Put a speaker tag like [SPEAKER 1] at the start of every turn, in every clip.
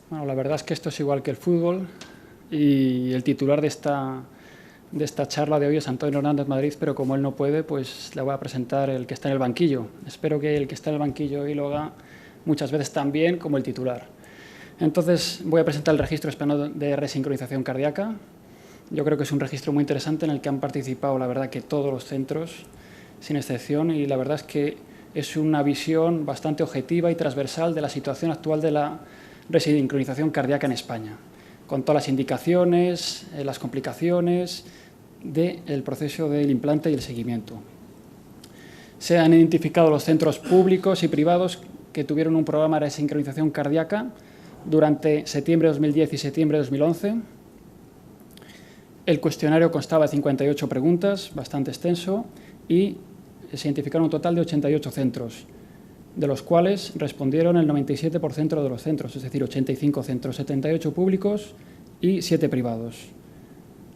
[SPEAKER 1] Bueno, la verdad es que esto es igual que el fútbol y el titular de esta charla de hoy es Antonio Hernández Madrid, pero como él no puede, pues le voy a presentar el que está en el banquillo. Espero que el que está en el banquillo hoy lo haga muchas veces tan bien como el titular. Entonces voy a presentar el registro español de resincronización cardíaca. Yo creo que es un registro muy interesante en el que han participado, la verdad, que todos los centros, sin excepción, y la verdad es que es una visión bastante objetiva y transversal de la situación actual de la resincronización cardíaca en España, con todas las indicaciones, las complicaciones del proceso del implante y el seguimiento. Se han identificado los centros públicos y privados que tuvieron un programa de resincronización cardíaca durante septiembre de 2010 y septiembre de 2011. El cuestionario constaba de 58 preguntas, bastante extenso, y se identificaron un total de 88 centros, de los cuales respondieron el 97% de los centros, es decir, 85 centros, 78 públicos y 7 privados.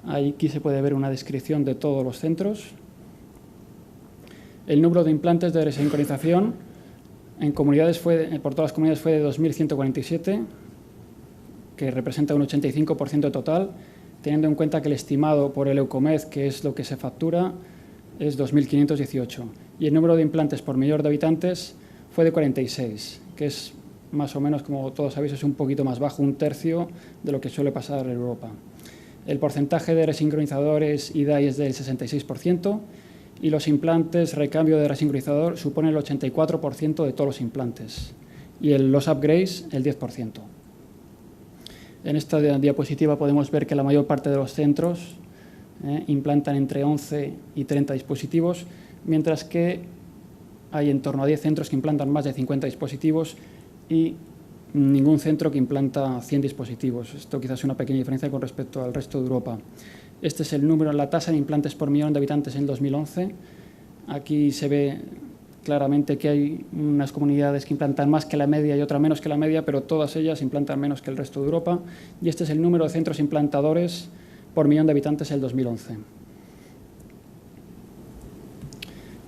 [SPEAKER 1] Aquí se puede ver una descripción de todos los centros. El número de implantes de resincronización en comunidades por todas las comunidades fue de 2.147, que representa un 85% total, teniendo en cuenta que el estimado por el Eucomed, que es lo que se factura, es 2.518. Y el número de implantes por millón de habitantes fue de 46, que es más o menos, como todos sabéis, es un poquito más bajo, un tercio de lo que suele pasar en Europa. El porcentaje de resincronizadores IDAI es del 66% y los implantes recambio de resincronizador suponen el 84% de todos los implantes y los upgrades el 10%. En esta diapositiva podemos ver que la mayor parte de los centros implantan entre 11 y 30 dispositivos, mientras que hay en torno a 10 centros que implantan más de 50 dispositivos y ningún centro que implanta 100 dispositivos. Esto quizás es una pequeña diferencia con respecto al resto de Europa. Este es el número, la tasa de implantes por millón de habitantes en 2011. Aquí se ve claramente que hay unas comunidades que implantan más que la media y otras menos que la media, pero todas ellas implantan menos que el resto de Europa. Y este es el número de centros implantadores por millón de habitantes en el 2011.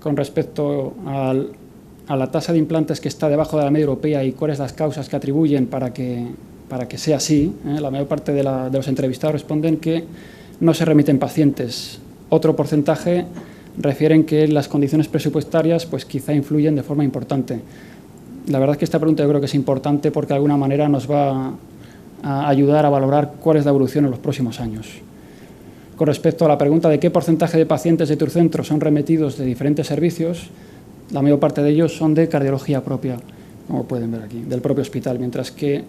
[SPEAKER 1] Con respecto a la tasa de implantes que está debajo de la media europea y cuáles las causas que atribuyen para que sea así, la mayor parte de los entrevistados responden que no se remiten pacientes. Otro porcentaje refieren que las condiciones presupuestarias pues quizá influyen de forma importante. La verdad es que esta pregunta yo creo que es importante porque de alguna manera nos va a ayudar a valorar cuál es la evolución en los próximos años. Con respecto a la pregunta de qué porcentaje de pacientes de tu centro son remitidos de diferentes servicios, la mayor parte de ellos son de cardiología propia, como pueden ver aquí, del propio hospital, mientras que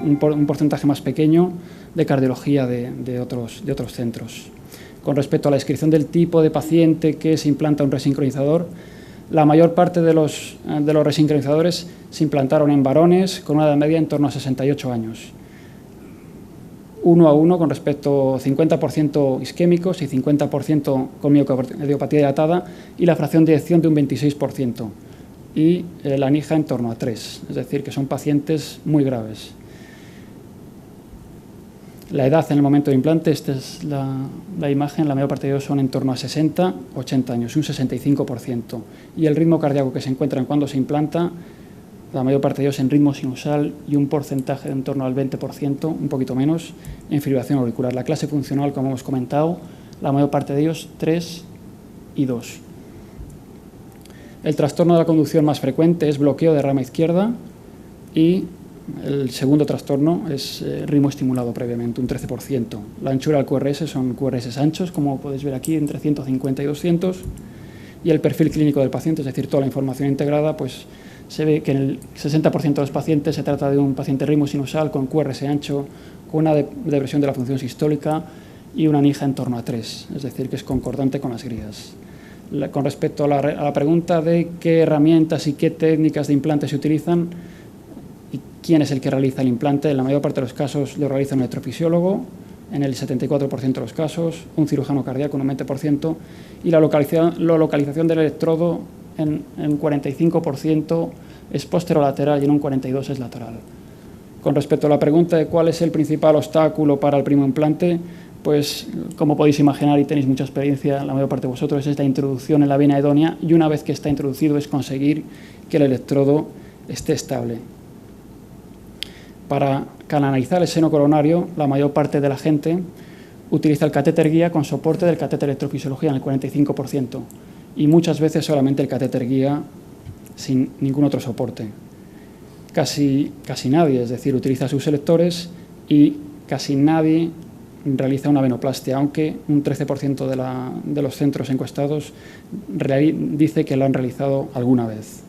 [SPEAKER 1] un porcentaje más pequeño de cardiología de otros centros. Con respecto a la descripción del tipo de paciente que se implanta un resincronizador, la mayor parte de los resincronizadores se implantaron en varones con una edad media en torno a 68 años. 1 a 1 con respecto a 50% isquémicos y 50% con miocardiopatía dilatada y la fracción de eyección de un 26% y la NIJA en torno a 3, es decir, que son pacientes muy graves. La edad en el momento de implante, esta es la imagen, la mayor parte de ellos son en torno a 60, 80 años, un 65%. Y el ritmo cardíaco que se encuentra cuando se implanta, la mayor parte de ellos en ritmo sinusal y un porcentaje de en torno al 20%, un poquito menos, en fibrilación auricular. La clase funcional, como hemos comentado, la mayor parte de ellos 3 y 2. El trastorno de la conducción más frecuente es bloqueo de rama izquierda y el segundo trastorno es ritmo estimulado previamente, un 13%. La anchura del QRS son QRS anchos, como podéis ver aquí, entre 150 y 200. Y el perfil clínico del paciente, es decir, toda la información integrada, pues se ve que en el 60% de los pacientes se trata de un paciente ritmo sinusal con QRS ancho, con una depresión de la función sistólica y una NIJA en torno a 3, es decir, que es concordante con las guías. Con respecto a la pregunta de qué herramientas y qué técnicas de implante se utilizan y quién es el que realiza el implante, en la mayor parte de los casos lo realiza un electrofisiólogo, en el 74% de los casos, un cirujano cardíaco en un 20%, y la localización del electrodo en un 45% es posterolateral y en un 42% es lateral. Con respecto a la pregunta de cuál es el principal obstáculo para el primo implante, pues como podéis imaginar y tenéis mucha experiencia, la mayor parte de vosotros, es la introducción en la vena idónea y una vez que está introducido es conseguir que el electrodo esté estable. Para canalizar el seno coronario, la mayor parte de la gente utiliza el catéter guía con soporte del catéter electrofisiología en el 45% y muchas veces solamente el catéter guía sin ningún otro soporte. Casi nadie, es decir, utiliza sus selectores y casi nadie realiza una venoplastia, aunque un 13% de los centros encuestados dice que lo han realizado alguna vez.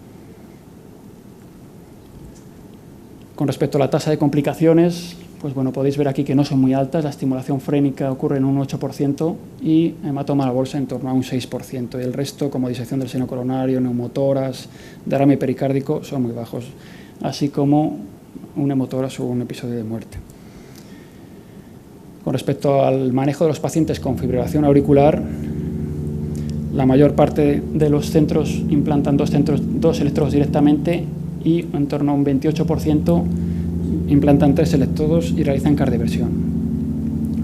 [SPEAKER 1] Con respecto a la tasa de complicaciones, pues bueno, podéis ver aquí que no son muy altas, la estimulación frénica ocurre en un 8% y hematoma a la bolsa en torno a un 6%, y el resto, como disección del seno coronario, neumotoras, derrame pericárdico, son muy bajos, así como un hemotoras o un episodio de muerte. Con respecto al manejo de los pacientes con fibrilación auricular, la mayor parte de los centros implantan dos electrodos directamente y en torno a un 28% implantan 3 electrodos y realizan cardioversión.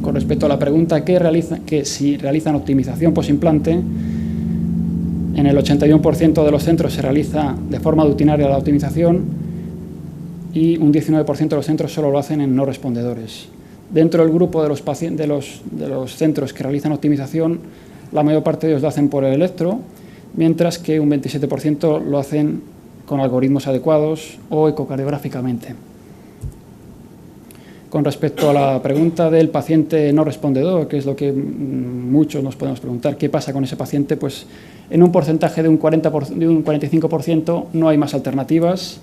[SPEAKER 1] Con respecto a la pregunta que si realizan optimización posimplante, en el 81% de los centros se realiza de forma rutinaria la optimización y un 19% de los centros solo lo hacen en no respondedores. Dentro del grupo de los centros que realizan optimización, la mayor parte de ellos lo hacen por el electro, mientras que un 27% lo hacen con algoritmos adecuados o ecocardiográficamente. Con respecto a la pregunta del paciente no respondedor, que es lo que muchos nos podemos preguntar, ¿qué pasa con ese paciente? Pues en un porcentaje de un 45% no hay más alternativas,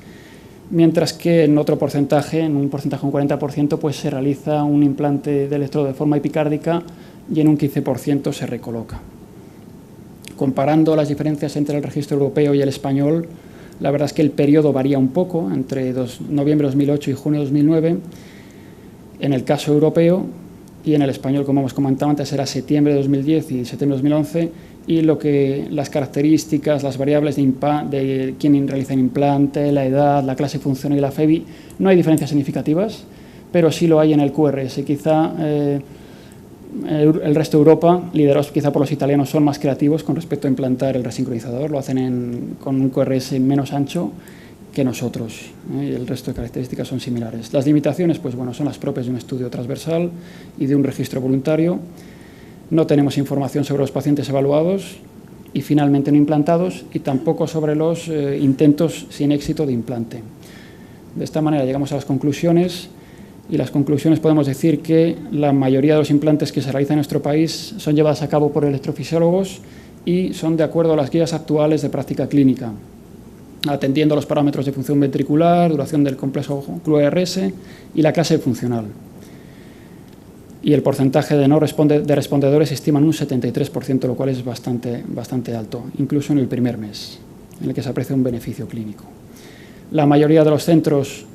[SPEAKER 1] mientras que en otro porcentaje, en un porcentaje de un 40%, pues se realiza un implante de electrodo de forma epicárdica y en un 15% se recoloca. Comparando las diferencias entre el registro europeo y el español, la verdad es que el periodo varía un poco entre noviembre de 2008 y junio de 2009. En el caso europeo y en el español, como hemos comentado antes, era septiembre de 2010 y septiembre de 2011, y las características, las variables de quién realiza el implante, la edad, la clase funcional y la FEBI, no hay diferencias significativas, pero sí lo hay en el QRS. Quizá el resto de Europa, liderados quizá por los italianos, son más creativos con respecto a implantar el resincronizador, lo hacen con un QRS menos ancho que nosotros, y el resto de características son similares. Las limitaciones, pues bueno, son las propias de un estudio transversal y de un registro voluntario. No tenemos información sobre los pacientes evaluados y finalmente no implantados, y tampoco sobre los intentos sin éxito de implante. De esta manera llegamos a las conclusiones, y las conclusiones podemos decir que la mayoría de los implantes que se realizan en nuestro país son llevados a cabo por electrofisiólogos y son de acuerdo a las guías actuales de práctica clínica, atendiendo a los parámetros de función ventricular, duración del complejo QRS y la clase funcional. Y el porcentaje de respondedores se estima en un 73%, lo cual es bastante alto, incluso en el primer mes, en el que se aprecia un beneficio clínico. La mayoría de los centros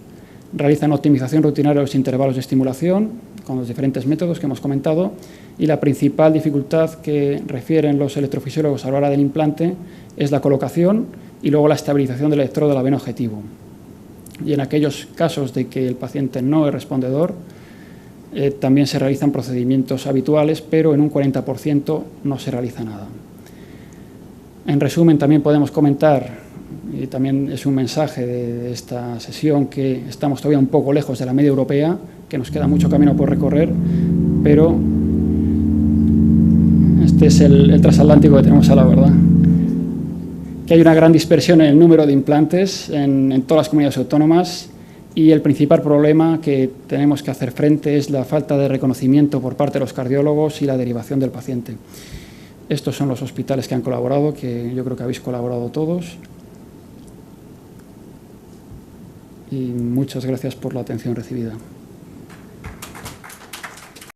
[SPEAKER 1] realizan optimización rutinaria de los intervalos de estimulación con los diferentes métodos que hemos comentado, y la principal dificultad que refieren los electrofisiólogos a la hora del implante es la colocación y luego la estabilización del electrodo de la vena objetivo. Y en aquellos casos de que el paciente no es respondedor, también se realizan procedimientos habituales, pero en un 40% no se realiza nada. En resumen, también podemos comentar, y también es un mensaje de esta sesión, que estamos todavía un poco lejos de la media europea, que nos queda mucho camino por recorrer, pero este es el transatlántico que tenemos a la verdad. Que hay una gran dispersión en el número de implantes en todas las comunidades autónomas, y el principal problema que tenemos que hacer frente es la falta de reconocimiento por parte de los cardiólogos y la derivación del paciente. Estos son los hospitales que han colaborado, que yo creo que habéis colaborado todos. Y muchas gracias por la atención recibida.